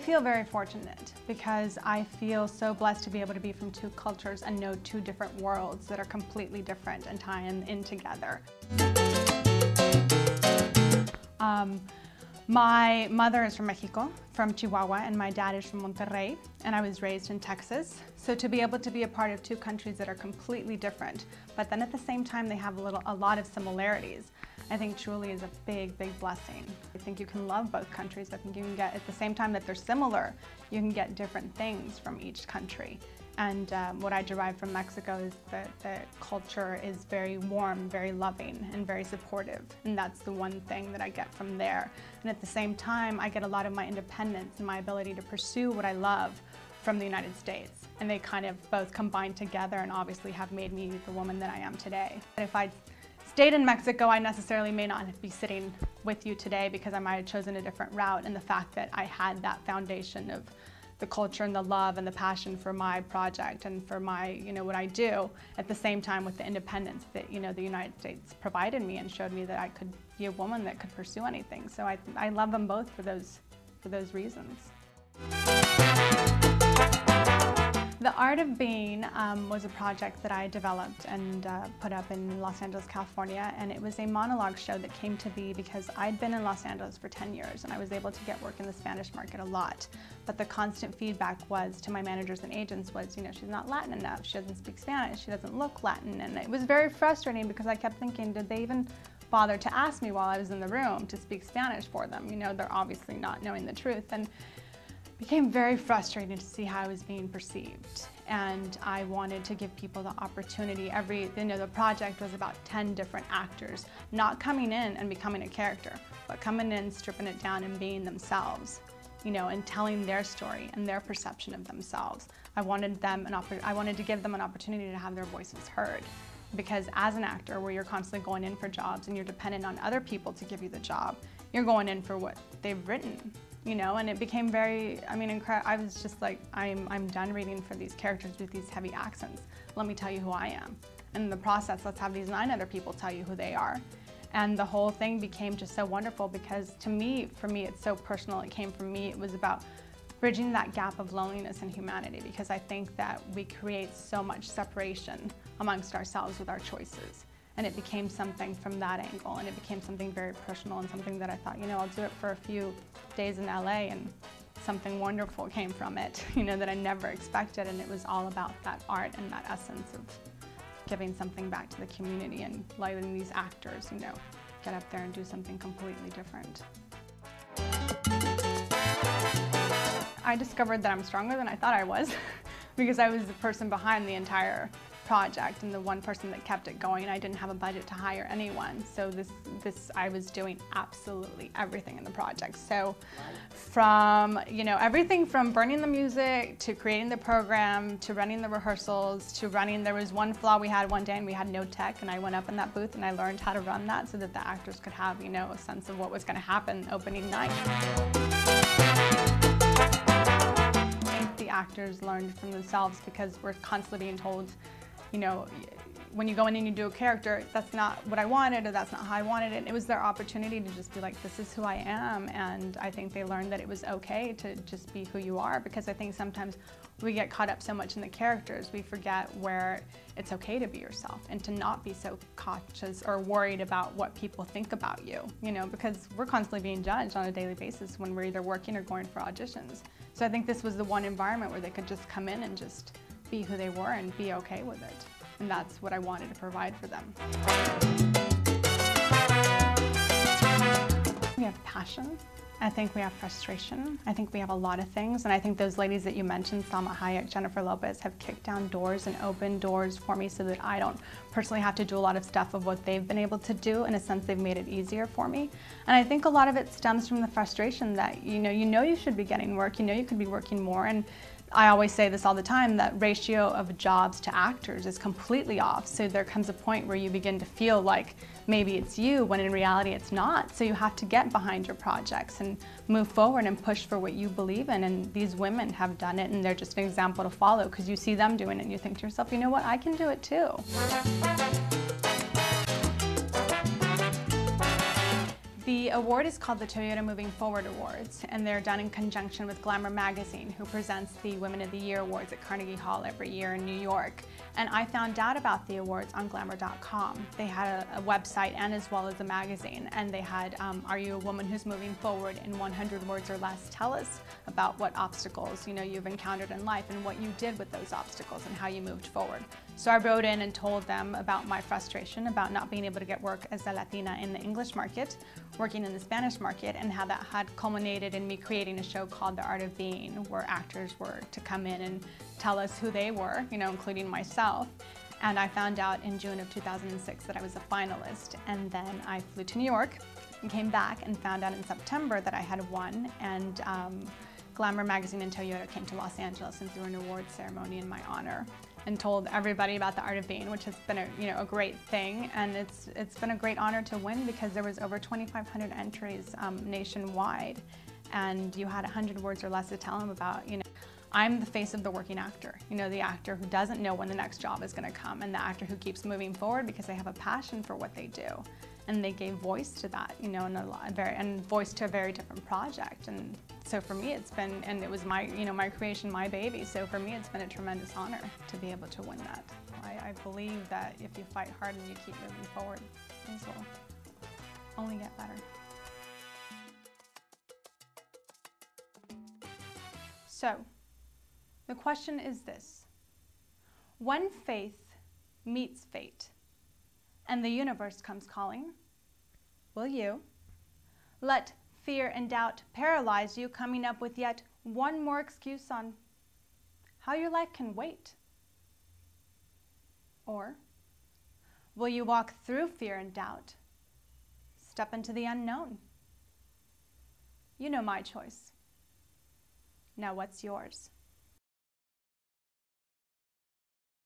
feel very fortunate because I feel so blessed to be able to be from two cultures and know two different worlds that are completely different and tying in together. My mother is from Mexico, from Chihuahua, and my dad is from Monterrey, and I was raised in Texas. So to be able to be a part of two countries that are completely different, but then at the same time they have a lot of similarities, I think truly is a big, big blessing. I think you can love both countries. I think you can get, at the same time that they're similar, you can get different things from each country. And what I derive from Mexico is that the culture is very warm, very loving, and very supportive. And that's the one thing that I get from there. And at the same time, I get a lot of my independence and my ability to pursue what I love from the United States. And they kind of both combine together and obviously have made me the woman that I am today. And if I stayed in Mexico, I necessarily may not be sitting with you today because I might have chosen a different route. And the fact that I had that foundation of the culture and the love and the passion for my project and for my, what I do, at the same time with the independence that, the United States provided me and showed me that I could be a woman that could pursue anything. So I love them both for those reasons. The Art of Being was a project that I developed and put up in Los Angeles, California, and it was a monologue show that came to be because I'd been in Los Angeles for 10 years and I was able to get work in the Spanish market a lot. But the constant feedback was to my managers and agents was, she's not Latin enough, she doesn't speak Spanish, she doesn't look Latin, and it was very frustrating because I kept thinking, did they even bother to ask me while I was in the room to speak Spanish for them? They're obviously not knowing the truth. And became very frustrating to see how I was being perceived, and I wanted to give people the opportunity. The project was about 10 different actors, not coming in and becoming a character, but coming in, stripping it down, and being themselves, and telling their story and their perception of themselves. I wanted to give them an opportunity to have their voices heard, because as an actor, where you're constantly going in for jobs and you're dependent on other people to give you the job, you're going in for what they've written. And it became very, I was just like, I'm done reading for these characters with these heavy accents. Let me tell you who I am. And in the process, let's have these 9 other people tell you who they are. And the whole thing became just so wonderful because for me, it's so personal. It came from me. It was about bridging that gap of loneliness and humanity, because I think that we create so much separation amongst ourselves with our choices. And it became something from that angle, and it became something very personal and something that I thought, I'll do it for a few days in LA, and something wonderful came from it, that I never expected. And it was all about that art and that essence of giving something back to the community and letting these actors, get up there and do something completely different. I discovered that I'm stronger than I thought I was because I was the person behind the entire project and the one person that kept it going, and I didn't have a budget to hire anyone. So I was doing absolutely everything in the project. So from, everything from burning the music to creating the program to running the rehearsals to there was one flaw we had one day and we had no tech, and I went up in that booth and I learned how to run that so that the actors could have, a sense of what was going to happen opening night. The actors learned from themselves because we're constantly being told, when you go in and you do a character, that's not what I wanted, or that's not how I wanted it. And it was their opportunity to just be like, this is who I am. And I think they learned that it was okay to just be who you are, because I think sometimes we get caught up so much in the characters, we forget where it's okay to be yourself and to not be so cautious or worried about what people think about you, because we're constantly being judged on a daily basis when we're either working or going for auditions. So I think this was the one environment where they could just come in and just be who they were and be okay with it. And that's what I wanted to provide for them. We have passion. I think we have frustration. I think we have a lot of things. And I think those ladies that you mentioned, Salma Hayek, Jennifer Lopez, have kicked down doors and opened doors for me so that I don't personally have to do a lot of stuff of what they've been able to do. In a sense, they've made it easier for me. And I think a lot of it stems from the frustration that, you should be getting work, you could be working more. And I always say this all the time, that ratio of jobs to actors is completely off. So there comes a point where you begin to feel like maybe it's you, when in reality it's not. So you have to get behind your projects and move forward and push for what you believe in. And these women have done it, and they're just an example to follow, because you see them doing it and you think to yourself, you know what, I can do it too. The award is called the Toyota Moving Forward Awards, and they're done in conjunction with Glamour magazine, who presents the Women of the Year Awards at Carnegie Hall every year in New York. And I found out about the awards on glamour.com. They had a website and as well as a magazine, and they had, are you a woman who's moving forward in 100 words or less? Tell us about what obstacles you've encountered in life and what you did with those obstacles and how you moved forward. So I wrote in and told them about my frustration about not being able to get work as a Latina in the English market, working in the Spanish market, and how that had culminated in me creating a show called The Art of Being, where actors were to come in and tell us who they were, including myself. And I found out in June of 2006 that I was a finalist, and then I flew to New York and came back and found out in September that I had won, and Glamour magazine and Toyota came to Los Angeles and threw an award ceremony in my honor and told everybody about The Art of Being, which has been a great thing, and it's been a great honor to win because there was over 2,500 entries nationwide, and you had 100 words or less to tell them about. I'm the face of the working actor, the actor who doesn't know when the next job is going to come, and the actor who keeps moving forward because they have a passion for what they do, and they gave voice to that, and voice to a very different project. And so for me, it's been, and it was my, my creation, my baby. So for me, it's been a tremendous honor to be able to win that. I believe that if you fight hard and you keep moving forward, things will only get better. So the question is this: when faith meets fate and the universe comes calling, will you let fear and doubt paralyze you, coming up with yet one more excuse on how your life can wait? Or will you walk through fear and doubt, step into the unknown? You know my choice. Now what's yours?